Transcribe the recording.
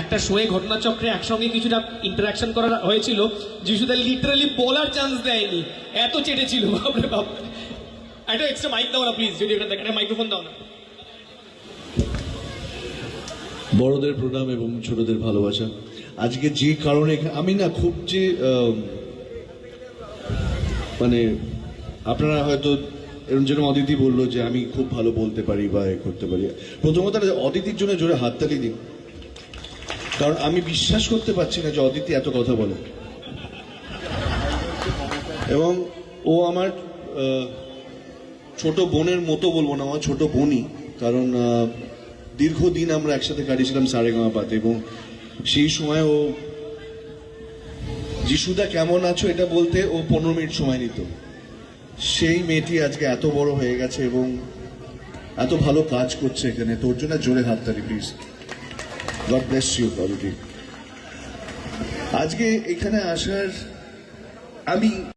একটা শোয়ে ঘটনাচক্রে একসঙ্গে কিছুটা ইন্টারাকশন করা হয়েছিল, যিশুদা লিটারালি বলার চান্স দেয়নি, এত চেটেছিল। বাপরে বাপ। একটা এক্সট্রা মাইক দাও না প্লিজ, যদি এটা দেখেন, মাইক্রোফোন দাও না। বড়দের প্রণাম এবং ছোটদের ভালোবাসা। আজকে যে কারণে আমি না খুব যে মানে আপনারা হয়তো এরকম যেরকম অদিতি বললো যে আমি খুব ভালো বলতে পারি বা এ করতে পারি, প্রথমত অদিতির জন্য জোরে হাততালি দিন, কারণ আমি বিশ্বাস করতে পারছি না যে অদিতি এত কথা বলে। এবং ও আমার ছোট বোনের মতো বলবো না, আমার ছোট বোনই, কারণ দীর্ঘদিন আমরা একসাথে কাটিয়েছিলাম সারেগামাপাতে, এবং সেই সময় ও যিশুদা কেমন আছো এটা বলতে ও 15 মিনিট সময় নিত। সেই মেয়েটি আজকে এত বড় হয়ে গেছে এবং এত ভালো কাজ করছে এখানে, তোর জন্য জোরে হাততালি please. God bless you Aditi. আজকে এখানে আসার আমি